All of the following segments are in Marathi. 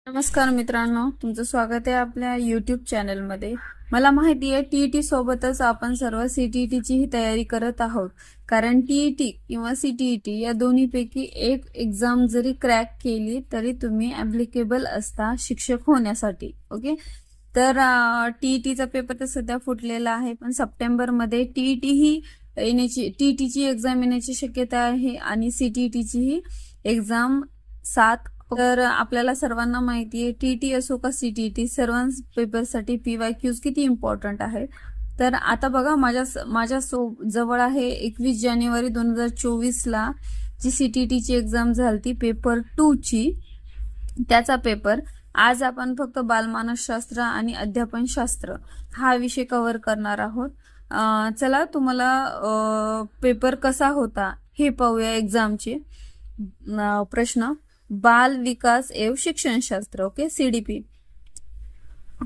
नमस्कार मित्रांनो, तुमचं स्वागत आहे आपल्या यूट्यूब चॅनलमध्ये. मला माहिती आहे टीईटी सोबतच आपण सर्व सीटीईटीची तयारी करत आहोत. कारण टीईटी किंवा सीटीईटी या दोन्हीपैकी एक एक्झाम जरी क्रॅक केली तरी तुम्ही ॲप्लिकेबल असता शिक्षक होण्यासाठी. ओके, तर टीईटीचा पेपर तर सध्या फुटलेला आहे, पण सप्टेंबरमध्ये टीईटीची एक्झाम येण्याची शक्यता आहे आणि सीटीईटीचीही एक्झाम 7. तर आपल्याला सर्वांना माहिती आहे टीईटी असो का सीटीईटी सर्वांच पेपरसाठी PYQs किती इम्पॉर्टंट आहे. तर आता बघा माझ्या जवळ आहे 21 जानेवारी 2024ला जी सीटीईटीची एक्झाम झाली पेपर 2 ची, त्याचा पेपर. आज आपण फक्त बालमानसशास्त्र आणि अध्यापनशास्त्र हा विषय कव्हर करणार आहोत. चला तुम्हाला पेपर कसा होता हे पाहूया. एक्झामचे प्रश्न: बाल विकास एवं शिक्षणशास्त्र, ओके, CDP.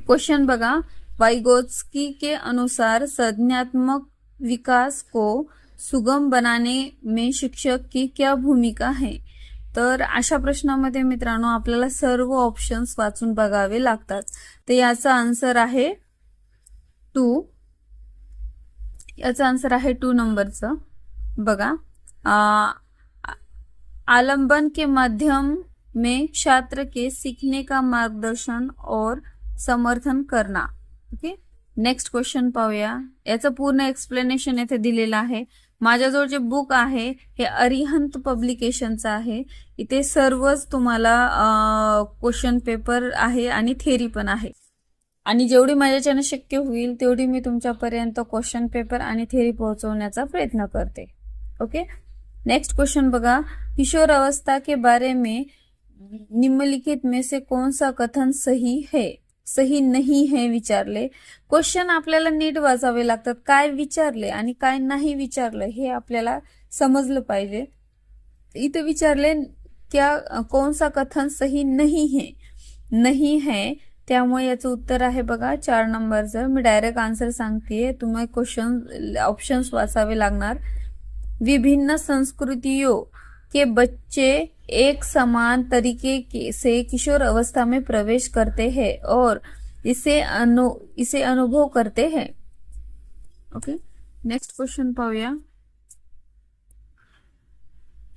क्वेश्चन बघा, वाइगोत्स्की के अनुसार संज्ञानात्मक विकास को सुगम बनाने में शिक्षक की क्या भूमिका है. तर अशा प्रश्नामध्ये मित्रांनो आपल्याला सर्व ऑप्शन्स वाचून बघावे लागतात. तर याचा आन्सर आहे 2. याचा आन्सर आहे 2 नंबरचं. बघा, आलंबन के माध्यम में छात्र के सीखने का मार्गदर्शन और समर्थन करना. ओके, नेक्स्ट क्वेश्चन पाहूया. याचं पूर्ण एक्सप्लेनेशन येथे दिलेलं आहे. माझ्याजवळ जे बुक आहे हे अरिहंत पब्लिकेशनचं आहे. इथे सर्वच तुम्हाला क्वेश्चन पेपर आहे आणि थेरी पण आहे. आणि जेवढी माझ्याच्याने शक्य होईल तेवढी मी तुमच्यापर्यंत क्वेश्चन पेपर आणि थेरी पोहोचवण्याचा प्रयत्न करते. ओके, नेक्स्ट क्वेश्चन बघा, किशोर अवस्था के बारे में निम्नलिखित में से कौन सा कथन सही नहीं है विचारले. क्वेश्चन आपल्याला नीट वाचावे लागतात. काय विचारले आणि काय नाही विचारले हे आपल्याला समजलं पाहिजे. इथे विचारले क्या कौन सा कथन सही नहीं है, त्यामुळे याचं उत्तर आहे बघा 4 नंबरचं. मी डायरेक्ट आन्सर सांगते, तुम्हाला क्वेश्चन ऑप्शन्स वाचावे लागणार. विभिन्न संस्कृतियों के बच्चे एक समान तरीके से किशोर अवस्था में प्रवेश करते हैं और इसे अनुभव करते हैं. ओके, नेक्स्ट क्वेश्चन पाहूया.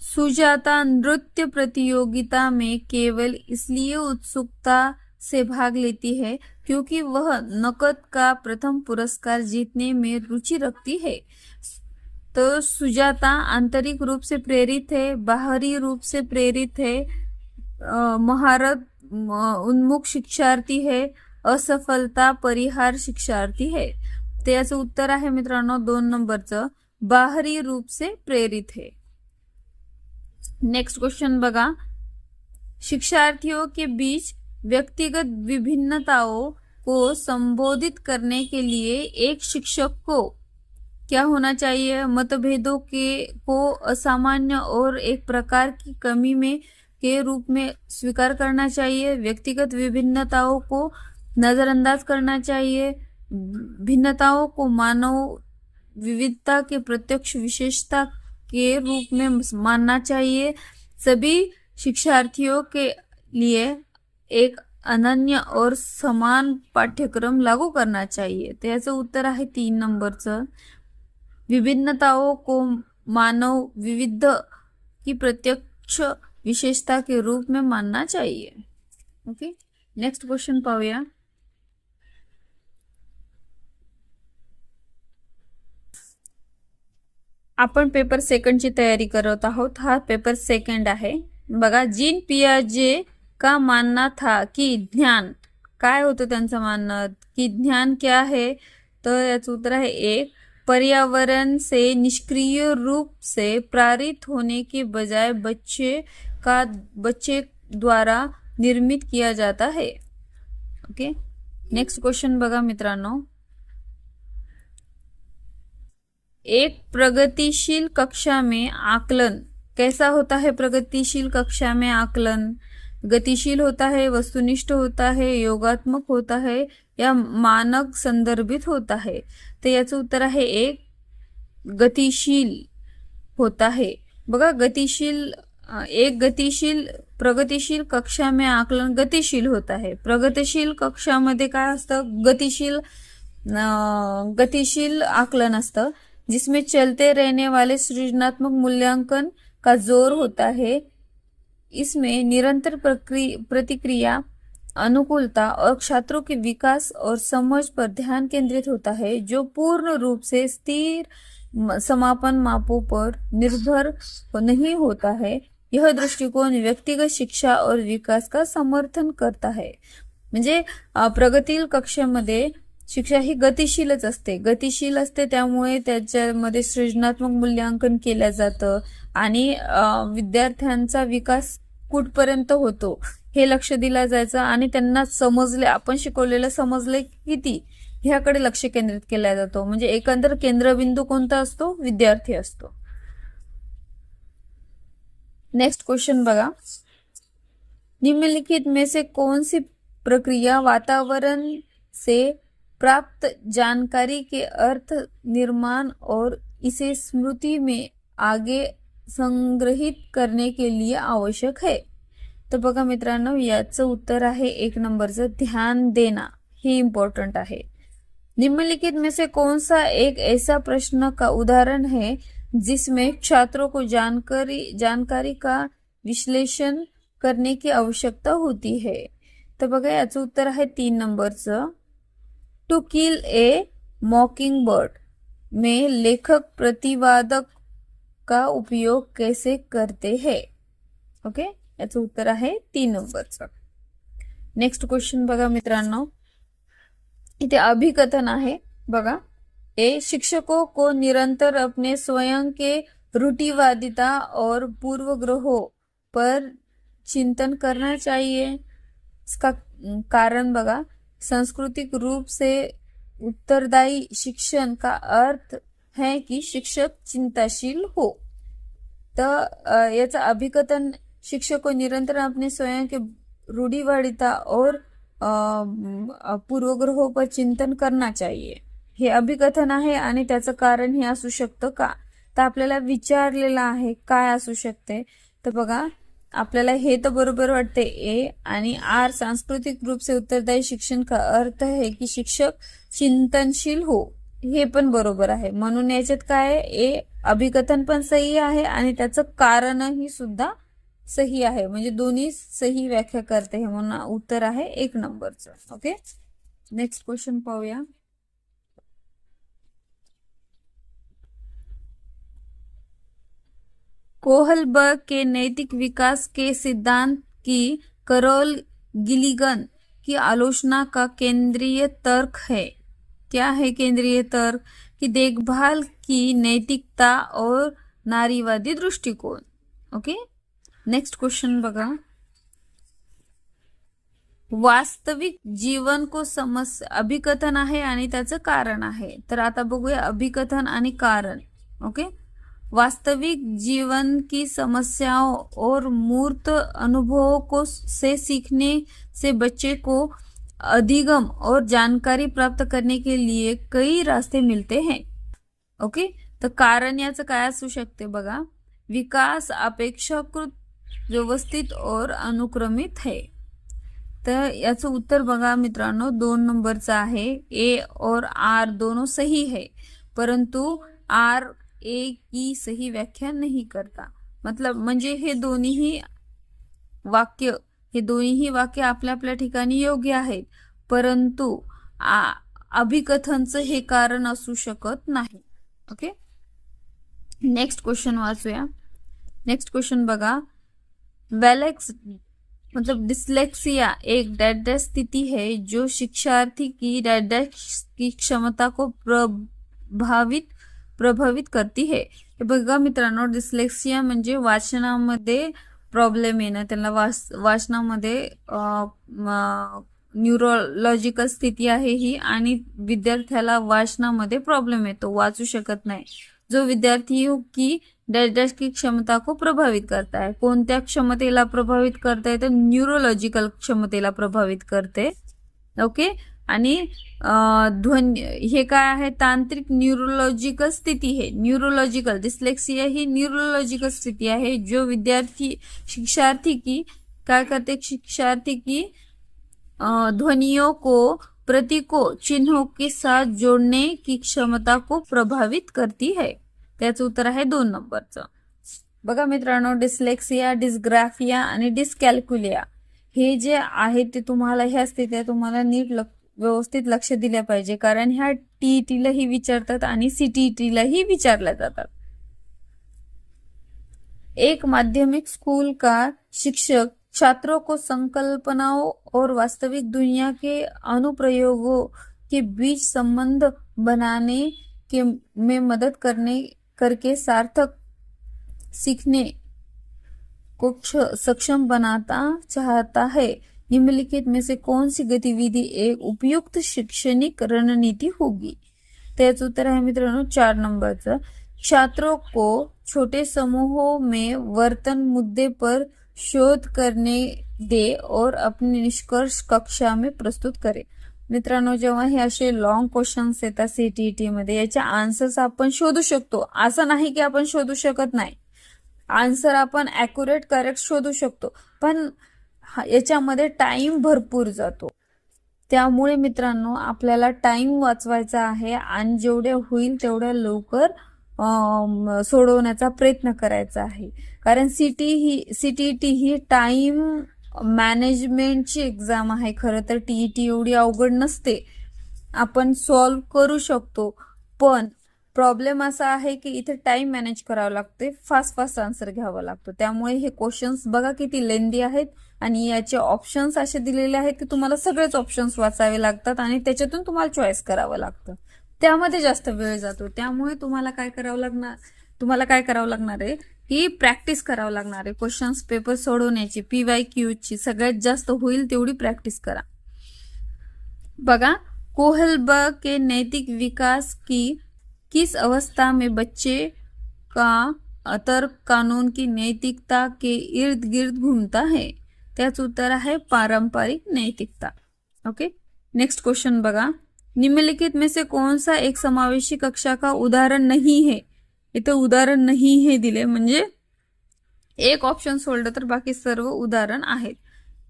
सुजाता नृत्य प्रतियोगिता में केवल इसलिए उत्सुकता से भाग लेती है क्योंकि वह नकद का प्रथम पुरस्कार जीतने में रुचि रखती है. तो सुजाता आंतरिक रूप से प्रेरित है, बाहरी रूप से प्रेरित है, महारत उन्मुख शिक्षार्थी है, असफलता परिहार शिक्षार्थी है. तर याचं उत्तर आहे मित्रांनो 2 नंबरचं, बाहरी रूप से प्रेरित है. नेक्स्ट क्वेश्चन बघा, शिक्षार्थियों के बीच व्यक्तिगत विभिन्नताओं को संबोधित करने के लिए एक शिक्षक को क्या होना चाहिए. मतभेदों को असामान्य और एक प्रकार की कमी में के रूप में स्वीकार करना चाहिए. व्यक्तिगत विभिन्नताओं को नजरअंदाज करना चाहिए. भिन्नताओं को मानव विविधता के प्रत्यक्ष विशेषता के रूप में मानना चाहिए. सभी शिक्षार्थियों के लिए एक अनन्य और समान पाठ्यक्रम लागू करना चाहिए. तर याचं उत्तर आहे 3 नंबरचं. विभिन्नताओं को मानव विविध की प्रत्यक्ष विशेषता के रूप में मानना चाहिए. ओके, नेक्स्ट क्वेश्चन पाहूया. आपण पेपर 2ची तयारी करत आहोत. हा पेपर 2 आहे. बघा, जीन पियाजे का मानना था कि ज्ञान, काय होतं त्यांचं म्हणणं की ज्ञान क्या है. तर याचं उत्तर आहे 1. पर्यावरण से निष्क्रिय रूप से प्रेरित होने के बजाय बच्चे द्वारा निर्मित किया जाता है. ओके, नेक्स्ट क्वेश्चन बघा मित्रांनो, एक प्रगतिशील कक्षा में आकलन कैसा होता है. प्रगतिशील कक्षा में आकलन गतिशील होता है, वस्तुनिष्ठ होता है, योगात्मक होता है या मानक संदर्भित होता है. तर याचं उत्तर आहे 1. गतिशील होता है. बघा, गतिशील प्रगतिशील कक्षा में आकलन गतिशील होता है। प्रगतिशील कक्षामध्ये काय असतं, गतिशील आकलन असतं, जिसमें चलते रहने वाले सृजनात्मक मूल्यांकन का जोर होता है। इसमें निरंतर प्रतिक्रिया, अनुकूलता और छात्रों के विकास और समझ पर ध्यान केंद्रित होता है, जो पूर्ण रूप से स्थिर समापन मापों पर निर्भर नहीं होता है। यह दृष्टिकोन व्यक्तिगत शिक्षा और विकास का समर्थन करता है। म्हणजे प्रगतील कक्षामध्ये शिक्षा ही गतिशील असते, त्यामुळे त्याच्यामध्ये सृजनात्मक मूल्यांकन केलं जातं आणि विद्यार्थ्यांचा विकास कुठपर्यंत होतो हे लक्ष दिलं जायचं आणि त्यांना समजले, आपण शिकवलेलं समजले किती ह्याकडे लक्ष केंद्रित केला जातो। म्हणजे एकंदर केंद्रबिंदू कोणता असतो, विद्यार्थी असतो। नेक्स्ट क्वेश्चन बघा, निम्नलिखित में से कौन सी प्रक्रिया वातावरण से प्राप्त जानकारी के अर्थ निर्माण और इसे स्मृति में आगे संग्रहित करने के लिए आवश्यक है। तर बघा मित्रांनो, याचं उत्तर आहे 1 नंबरचं, ध्यान देना ही इम्पॉर्टंट आहे। निम्नलिखित में से कौन सा एक ऐसा प्रश्न का उदाहरण है जिसमें छात्रों को जानकारी का विश्लेषण करने की आवश्यकता होती है। तर बघा याचं उत्तर आहे 3 नंबरचं, टू किल ए मॉकिंग बर्ड में लेखक प्रतिवादक का उपयोग कैसे करते हैं। ओके, याचं उत्तर आहे 3 नंबरचं। नेक्स्ट क्वेश्चन बघा मित्रांनो, इथे अभिकथन आहे बघा, शिक्षकों को निरंतर अपने स्वयं के रूढ़िवादिता और पूर्वग्रहों पर चिंतन करना चाहिए। इसका कारण बघा, सांस्कृतिक रूप से उत्तरदायी शिक्षण का अर्थ है कि शिक्षक चिंताशील हो। तो याचा अभिकथन, शिक्षक को निरंतर अपने स्वयं के रूढ़िवादिता और पूर्वग्रहों पर चिंतन करना चाहिए, हे अभिकथन आहे आणि त्याचं कारण हे असू शकतं का। तर आपल्याला विचारलेलं आहे काय असू शकते, तर बघा आपल्याला हे तर बरोबर वाटते ए, आणि आर सांस्कृतिक रूप से उत्तरदायी शिक्षण का अर्थ है की शिक्षक चिंतनशील हो, हे पण बरोबर आहे। म्हणून याच्यात काय आहे, ए अभिकथन पण सही आहे आणि त्याचं कारणही सुद्धा सही आहे, म्हणजे दोन्ही सही व्याख्या करते हे, म्हणून उत्तर आहे 1 नंबरचं। ओके, नेक्स्ट क्वेश्चन पाहूया। कोहलबर्ग के नैतिक विकास के सिद्धांत की करोल गिलिगन की आलोचना का केंद्रीय तर्क है। क्या है केंद्रीय तर्क? कि देखभाल की नैतिकता और नारीवादी दृष्टिकोन। ओके, नेक्स्ट क्वेश्चन बघा, वास्तविक जीवन को अभिकथन आहे आणि त्याचं कारण आहे। तर आता बघूया अभिकथन आणि कारण। ओके, वास्तविक जीवन की समस्याओं और मूर्त अनुभवों को से सीखने से बच्चे को अधिगम और जानकारी प्राप्त करने के लिए कई रास्ते मिलते हैं। ओके, तर कारण याचं काय असू शकते बघा, विकास अपेक्षाकृत व्यवस्थित और अनुक्रमित है। तर याचं उत्तर बघा मित्रांनो 2 नंबरचं आहे, ए और आर दोनों सही है, परंतु आर ए की सही व्याख्या नहीं करता। मतलब म्हणजे हे दोन्ही वाक्य आपल्या आपल्या ठिकाणी योग्य आहेत, परंतु अभिकथनचं हे कारण असू शकत नाही। ओके, नेक्स्ट क्वेश्चन वाचूया। नेक्स्ट क्वेश्चन बघा, वेलेक्स मतलब डिस्लेक्सिया एक डैश स्थिति है जो शिक्षार्थी की डैश की क्षमता को प्रभावित करती है। बघा मित्रांनो, डिस्लेक्सिया म्हणजे वाचनामध्ये प्रॉब्लेम येणं, त्यांना वाचनामध्ये न्यूरोलॉजिकल स्थिती आहे ही, आणि विद्यार्थ्याला वाचनामध्ये प्रॉब्लेम येतो, वाचू शकत नाही, जो विद्यार्थियों की डैश की क्षमता को प्रभावित करता है। कोणत्या क्षमतेला प्रभावित करते, तर न्यूरोलॉजिकल क्षमतेला प्रभावित करते। ओके, आणि हे काय आहे, तांत्रिक न्यूरोलॉजिकल स्थिती है। न्यूरोलॉजिकल डिस्लेक्सिया ही न्यूरोलॉजिकल स्थिती आहे जो शिक्षार्थी की क्या करते शिक्षार्थी की ध्वनियों को प्रतीकों चिन्हों के साथ जोड़ने की क्षमता को प्रभावित करती है। त्याचं उत्तर आहे 2 नंबरचं। बघा मित्रांनो, डिस्लेक्सिया, डिस्ग्राफिया आणि डिस्कॅल्क्युलिया हे जे आहे ते तुम्हाला हे असते ते तुम्हाला नीट व्यवस्थित लक्ष दिले पाहिजे, कारण ह्या टीईटीलाही विचारतात आणि सीटीईटीलाही विचारल्या जातात। एक माध्यमिक स्कूल का शिक्षक छात्रों को संकल्पनाओं और वास्तविक दुनिया के अनुप्रयोगों के बीच संबंध बनाने के में मदद करके सार्थक सीखने को सक्षम बनाता चाहता है। निम्नलिखित में से कौन सी गतिविधि एक उपयुक्त शैक्षणिक रणनीति होगी? त्याचं उत्तर आहे मित्रांनो 4 नंबरचं। छात्रों को छोटे समूहों में वर्तन मुद्दे पर शोध करने दे और अपने निष्कर्ष कक्षा में प्रस्तुत करे। मित्रांनो, जेव्हा हे असे लॉंग क्वेश्चन्स येतात सीटीईटी मध्ये, याचे आन्सर्स आपण शोधू शकतो, असं नाही की आपण शोधू शकत नाही। आन्सर आपण ॲक्युरेट करेक्ट शोधू शकतो, पण याच्यामध्ये टाइम भरपूर जातो। त्यामुळे मित्रांनो, आपल्याला टाइम वाचवायचा आहे आणि जेवढे होईल तेवढ्या लवकर सोडवण्याचा प्रयत्न करायचा आहे, कारण सीटीईटी ही टाइम मॅनेजमेंटची एक्झाम आहे। खरं तर टीईटी एवढी अवघड नसते, आपण सॉल्व करू शकतो, पण प्रॉब्लेम असा आहे की इथे टाइम मॅनेज करावं लागते, फास्ट आन्सर घ्यावं लागतं। त्यामुळे हे क्वेश्चन्स बघा किती लेंदी आहेत आणि याचे ऑप्शन्स असे दिलेले आहेत की तुम्हाला सगळेच ऑप्शन्स वाचावे लागतात आणि त्याच्यातून तुम्हाला चॉईस करावं लागतं, त्यामध्ये जास्त वेळ जातो। त्यामुळे तुम्हाला काय करावं लागणार आहे की प्रॅक्टिस करावं लागणार आहे। क्वेश्चन्स पेपर सोडवण्याची, PYQची सगळ्यात जास्त होईल तेवढी प्रॅक्टिस करा। बघा, कोहलबर्ग के नैतिक विकास की किस अवस्था में बच्चे का तर्क कानून की नैतिकता के इर्द गिर्द घूमता है? त्याचं उत्तर आहे पारंपरिक नैतिकता। ओके, नेक्स्ट क्वेश्चन बघा, निम्नलिखित में से कौन सा एक समावेशी कक्षा का उदाहरण नहीं है? इथे उदाहरण नहीं है दिले, म्हणजे एक ऑप्शन सोडलं तर बाकी सर्व उदाहरण आहेत।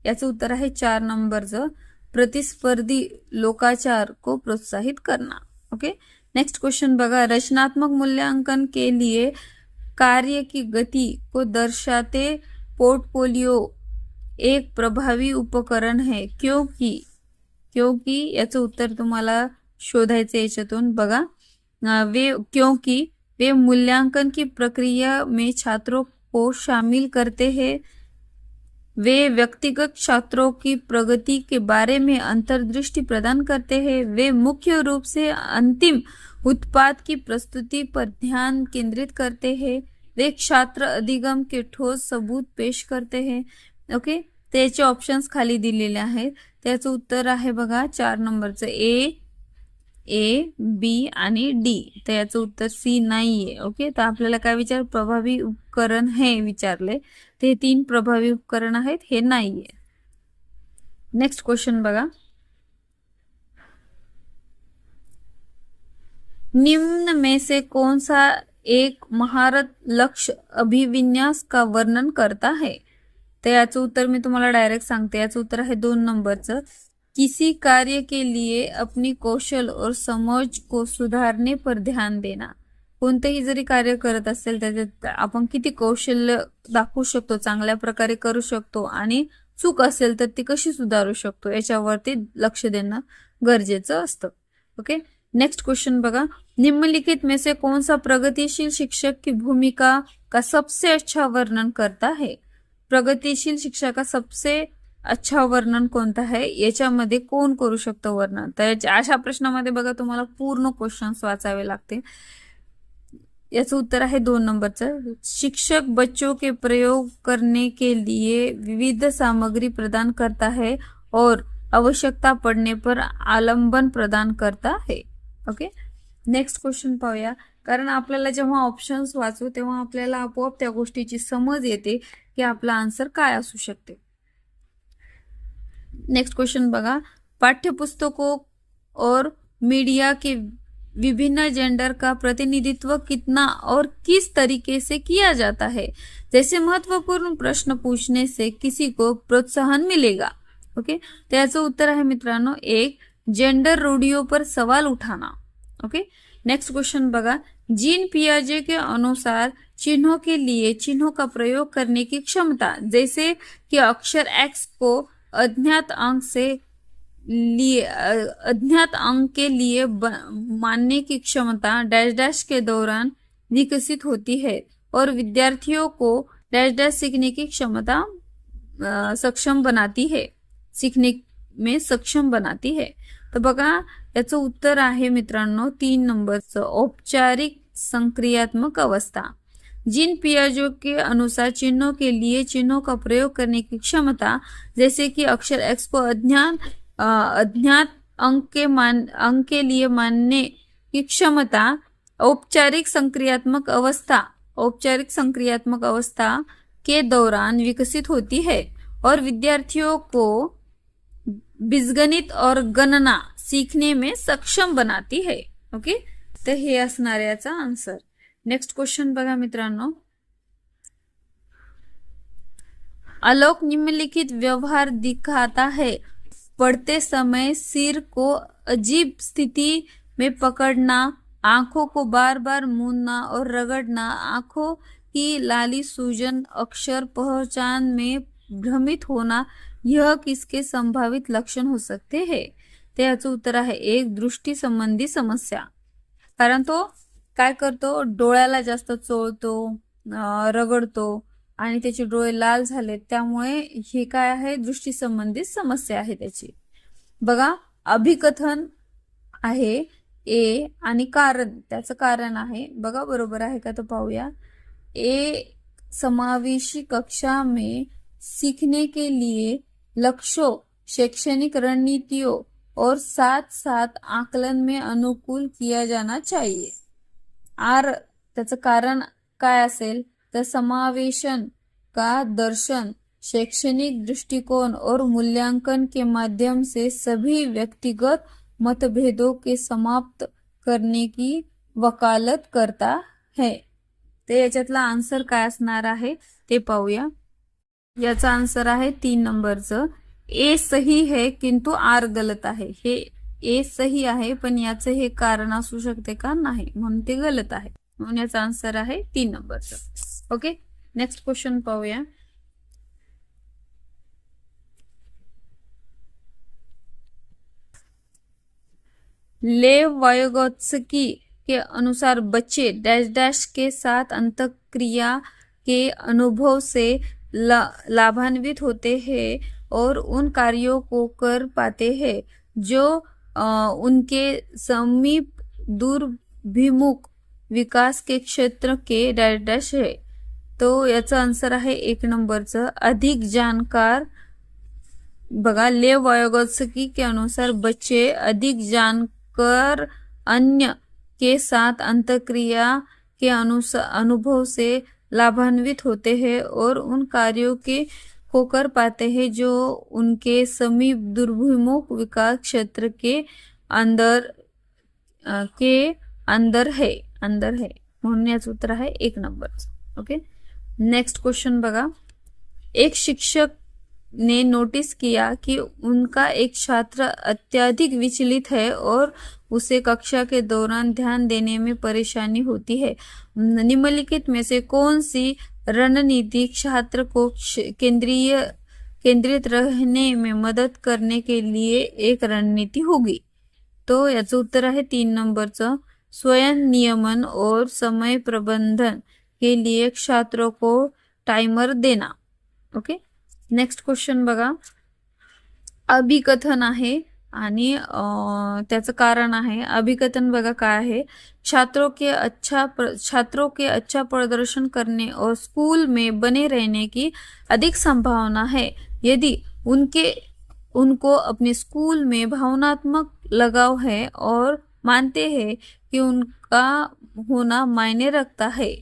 याचं उत्तर आहे 4 नंबरचं, प्रतिस्पर्धी लोकाचार को प्रोत्साहित करना। ओके, नेक्स्ट क्वेश्चन बघा, रचनात्मक मूल्यांकन के लिए कार्य की गति को दर्शाते पोर्टफोलियो एक प्रभावी उपकरण है, क्योंकि याचं उत्तर तुम्हाला शोधायचं याच्यातून। बघा, क्योंकि वे मूल्यांकन की प्रक्रिया में छात्रों को शामिल करते हैं, वे व्यक्तिगत छात्रों की प्रगति के बारे में अंतर्दृष्टि प्रदान करते हैं, वे मुख्य रूप से अंतिम उत्पाद की प्रस्तुति पर ध्यान केंद्रित करते हैं, वे छात्र अधिगम के ठोस सबूत पेश करते हैं। ओके, त्याचे ऑप्शन्स खाली दिलेले आहेत। त्याचं उत्तर आहे बघा 4 नंबरचं, A, B आणि D। तर याचं उत्तर C नाहीये। ओके, तर आपल्याला काय प्रभावी उपकरण हे विचारले, ते 3 प्रभावी उपकरण आहेत, हे नाहीये। नेक्स्ट क्वेश्चन बघा, निम्न में से कौन सा एक महारत लक्ष्य अभिविन्यास का वर्णन करता है? तर याचं उत्तर मी तुम्हाला डायरेक्ट सांगते, याचं उत्तर आहे 2 नंबरचं, किसी कार्य के लिए अपनी कौशल और समझ को सुधारने पर ध्यान देना। कोणतेही जरी कार्य करत असेल त्याच्यात आपण किती कौशल्य दाखवू शकतो, चांगल्या प्रकारे करू शकतो आणि चूक असेल तर ती कशी सुधारू शकतो याच्यावरती लक्ष देणं गरजेचं असतं। ओके, नेक्स्ट क्वेश्चन बघा, निम्नलिखित में से कौन सा प्रगतिशील शिक्षक की भूमिका का सबसे अच्छा वर्णन करता है? प्रगतिशील शिक्षक का सबसे अच्छा वर्णन कोणता आहे, याच्यामध्ये कोण करू शकतो वर्णन? तर अशा प्रश्नामध्ये बघा तुम्हाला पूर्ण क्वेश्चन्स वाचावे लागते। याचं उत्तर आहे 2 नंबरचं, शिक्षक बच्चों के प्रयोग करने के लिए विविध सामग्री प्रदान करता है और आवश्यकता पड़ने पर आलंबन प्रदान करता है। ओके, नेक्स्ट क्वेश्चन पाहूया, कारण आपल्याला जेव्हा ऑप्शन्स वाचू तेव्हा आपल्याला आपोआप त्या गोष्टीची समज येते की आपला आन्सर काय असू शकते। नेक्स्ट क्वेश्चन बघा, पाठ्यपुस्तकों और मीडिया के विभिन्न जेंडर का प्रतिनिधित्व कितना और किस तरीके से किया जाता है जैसे महत्वपूर्ण प्रश्न पूछने से किसी को प्रोत्साहन मिलेगा। ओके, तो याचं उत्तर आहे मित्रांनो एक, जेंडर रूढियों पर सवाल उठाना। ओके, नेक्स्ट क्वेश्चन बघा, जीन पियाजे के अनुसार चिन्हों के लिए चिन्हों का प्रयोग करने की क्षमता, जैसे कि अक्षर एक्स को अज्ञात अंक के लिए मानने की क्षमता डैश डैश के दौरान विकसित होती है और विद्यार्थियों को डैश डैश सीखने की क्षमता सक्षम बनाती है, सीखने में सक्षम बनाती है। तर बघा याचं उत्तर आहे मित्रांनो 3 नंबरचं, औपचारिक संक्रियात्मक अवस्था। जिन पियाजे के अनुसार चिन्हों के लिए चिन्हों का प्रयोग करने की क्षमता, जैसे कि अक्षर एक्स को अज्ञात अंक के लिए मानने की क्षमता औपचारिक संक्रियात्मक अवस्था के दौरान विकसित होती है और विद्यार्थियों को बीजगणित और गणना सीखने में सक्षम बनाती है। ओके, तर हे असणार याचा आन्सर। नेक्स्ट क्वेश्चन बघा मित्रांनो, आलोक निम्नलिखित व्यवहार दिखाता है, पढ़ते समय सिर को अजीब स्थिति में पकड़ना, आंखों को बार बार मूंदना और रगड़ना, आंखों की लाली सूजन, अक्षर पहचान में भ्रमित होना, यह किसके संभावित लक्षण हो सकते हैं? तर याचं उत्तर आहे एक, दृष्टी संबंधी समस्या। कारण तो काय करतो, डोळ्याला जास्त चोळतो, रगडतो आणि त्याचे डोळे लाल झाले, त्यामुळे हे काय आहे, दृष्टी संबंधित समस्या आहे त्याची। बघा अभिकथन आहे ए आणि कारण, त्याचं कारण आहे बघा बरोबर आहे का तो पाहूया। ए समावेशी कक्षा में सीखने के लिए लक्ष्यों, शैक्षणिक रणनीतियों और साथ साथ आकलन में अनुकूल किया जाना चाहिए। आर त्याचं कारण काय असेल तर समावेशन का दर्शन, शैक्षणिक दृष्टिकोन और मूल्यांकन के माध्यम से सभी व्यक्तिगत मतभेदों के समाप्त करने की वकालत करता है। तर याच्यातला आन्सर काय असणार आहे ते पाहूया। याचा आन्सर आहे 3 नंबरचं, ए सही है किंतु आर गलत आहे। हे ए सही आहे पण याचं हे कारण असू शकते का, नाही, म्हणून ते गलत आहे, म्हणून याचा आन्सर आहे 3 नंबरचं। ओके, नेक्स्ट क्वेश्चन पाहूया। लेव वायगोत्स्की के अनुसार बच्चे डैश डैश के साथ अंतःक्रिया के अनुभव से लाभान्वित होते हैं और उन कार्यों को कर पाते हैं जो उनके समीप दूरभिमुख विकास के क्षेत्र के डैश डैश है। तो याचा आन्सर आहे 1 नंबरचं, अधिक जानकार। बघा लेव वायगोत्स्की के अनुसार बच्चे अधिक जानकर अन्य के साथ अंतःक्रिया के अनुभव से लाभान्वित होते हैं और उन कार्यों को कर पाते हैं जो उनके समीप दुर्भिमुख विकास क्षेत्र के अंदर है म्हणून याचं उत्तर आहे 1 नंबरचं। ओके, नेक्स्ट क्वेश्चन बघा, एक शिक्षक ने नोटिस किया कि उनका एक छात्र अत्यधिक विचलित है और उसे कक्षा के दौरान ध्यान देने में परेशानी होती है। निम्नलिखित में से कौन सी रणनीति छात्र को केंद्रित रहने में मदद करने के लिए एक रणनीति होगी? तो याचं उत्तर आहे 3 नंबरचं, स्वयं नियमन और समय प्रबंधन के लिए छात्रों को टाइमर देना। ओके, नेक्स्ट क्वेश्चन बघा, अभिकथन आहे आणि त्याचं कारण आहे। अभिकथन बघा काय आहे, छात्रों के अच्छा प्रदर्शन करने और स्कूल में बने रहने की अधिक संभावना है यदि उनको अपने स्कूल में भावनात्मक लगाव है और मानते हैं कि उनका होना मायने रखता है।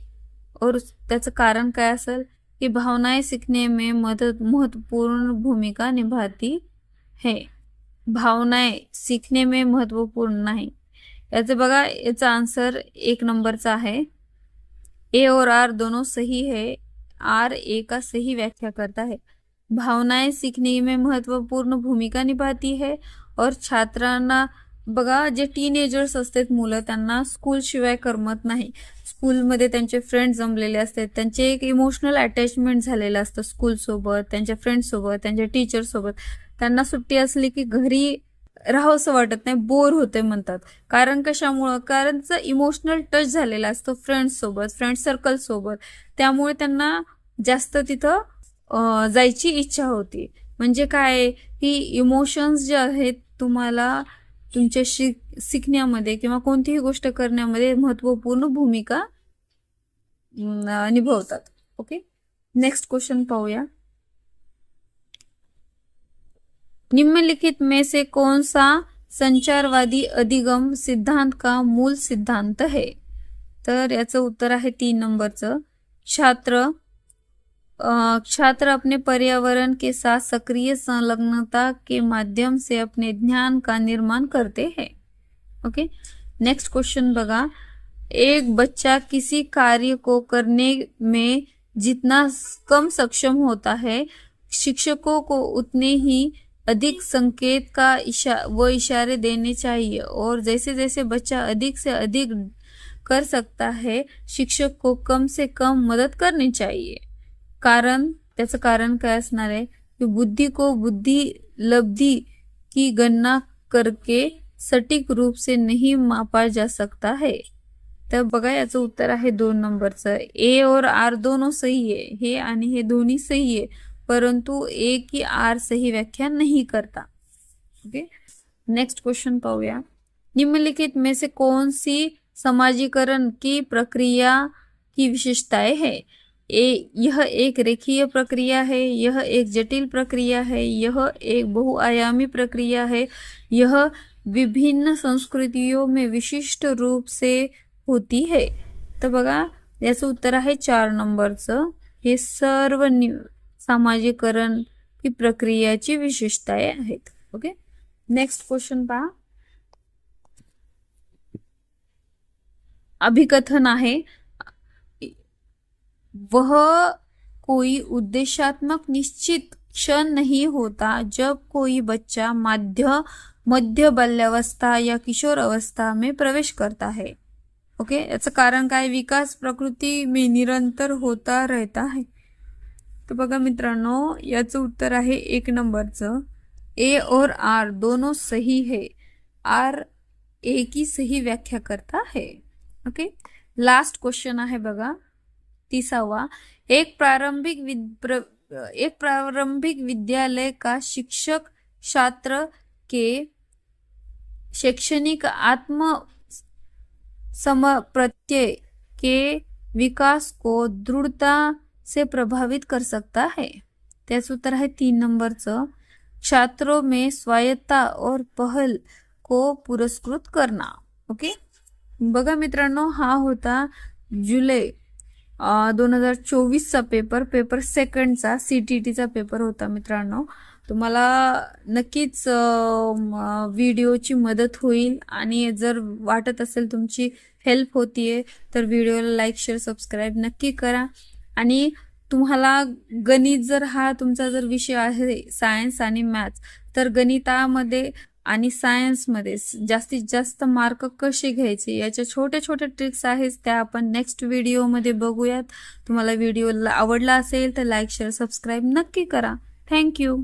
और त्याचं कारण काय असेल कि भावनाएं सीखने में महत्वपूर्ण भूमिका निभाती है। भावनाएं सीखने में महत्वपूर्ण नाही, याचे बघा, याचा आंसर 1 नंबरचा है। ए और आर दोनों सही है। आर ए का सही व्याख्या करता है। भावनाएं सीखने में महत्वपूर्ण भूमिका निभाती है और छात्रांना बघा, जे टीनेजर्स असतात मुलं, त्यांना स्कूल शिवाय करमत नाही। स्कूलमध्ये त्यांचे फ्रेंड्स जमलेले असतात, त्यांचे एक इमोशनल अटॅचमेंट झालेलं असतं स्कूल सोबत, त्यांच्या फ्रेंड्स सोबत, त्यांच्या टीचर सोबत। त्यांना सुट्टी असली की घरी राहावंसं वाटत नाही, बोर होते म्हणतात। कारण कशामुळं? कारण इमोशनल टच झालेला असतो फ्रेंड्स सोबत, फ्रेंड सर्कल सोबत, त्यामुळे त्यांना जास्त तिथं जायची इच्छा होती। म्हणजे काय की इमोशन्स जे आहेत तुम्हाला तुमच्या शिकण्यामध्ये किंवा कोणतीही गोष्ट करण्यामध्ये महत्वपूर्ण भूमिका निभावतात। ओके, नेक्स्ट क्वेश्चन पाहूया। निम्नलिखित में से कौन सा संचारवादी अधिगम सिद्धांत का मूल सिद्धांत है? तर याचं उत्तर आहे 3 नंबरचं। छात्र अपने पर्यावरण के साथ सक्रिय संलग्नता के माध्यम से अपने ज्ञान का निर्माण करते हैं। ओके, नेक्स्ट क्वेश्चन बघा। एक बच्चा किसी कार्य को करने में जितना कम सक्षम होता है, शिक्षकों को उतने ही अधिक संकेत का इशारे देने चाहिए, और जैसे जैसे बच्चा अधिक से अधिक कर सकता है, शिक्षक को कम से कम मदद करनी चाहिए। कारण, त्याचं कारण काय असणार आहे की बुद्धि को बुद्धि लब्धि की गणना करके सटीक रूप से नहीं मापा जा सकता है। तर बघा, याचं उत्तर आहे 2 नंबरचं। ए और आर दोनों सही है, हे आणि हे दोन्ही सही है, परंतु ए की आर सही व्याख्या नहीं करता। ओके, नेक्स्ट क्वेश्चन पाहूया। निम्नलिखित में से कौन सी समाजीकरण की प्रक्रिया की विशेषताएं है? यह एक रेखीय प्रक्रिया है, यह एक जटिल प्रक्रिया है, यह एक बहुआयामी प्रक्रिया है, यह विभिन्न संस्कृतियों में विशिष्ट रूप से होती है। तर बघा, याचं उत्तर आहे 4 नंबरचं। हे सर्व समाजीकरण की प्रक्रियाची विशेषताएं आहेत। ओके, नेक्स्ट क्वेश्चन पहा। अभिकथन आहे, वह कोई उद्देशात्मक निश्चित क्षण नहीं होता जब कोई बच्चा मध्य बाल्यावस्था या किशोर अवस्था में प्रवेश करता है। ओके, याचं कारण काय? विकास प्रकृति में निरंतर होता रहता है। तो बघा मित्रांनो, याचं उत्तर आहे 1 नंबरचं। ए और आर दोनों सही है। आर ए की सही व्याख्या करता है। ओके, लास्ट क्वेश्चन आहे बघा 30वां। एक प्रारंभिक विद्यालय का शिक्षक छात्र के शैक्षणिक आत्म समप्रत्यय के विकास को दृढ़ता से प्रभावित कर सकता है। त्याचं उत्तर आहे 3 नंबरचं। छात्रों में स्वायत्तता और पहल को पुरस्कृत करना। ओके, बघा मित्रांनो, हा होता जुलै 2024चा पेपर सेकंडचा CTTचा पेपर होता मित्रांनो। तुम्हाला नक्कीच व्हिडिओची मदत होईल, आणि जर वाटत असेल तुमची हेल्प होतीये तर व्हिडिओला लाईक, शेअर, सबस्क्राईब नक्की करा। आणि तुम्हाला गणित हा तुमचा जर विषय आहे, सायन्स आणि मॅथ्स, तर गणितामध्ये आणि सायन्समध्ये जास्तीत जास्त मार्क कसे घ्यायचे याच्या छोट्या छोट्या ट्रिक्स आहेत, त्या आपण नेक्स्ट व्हिडिओमध्ये बघूयात। तुम्हाला व्हिडिओ आवडला असेल तर लाईक, शेअर, सबस्क्राईब नक्की करा। थँक्यू।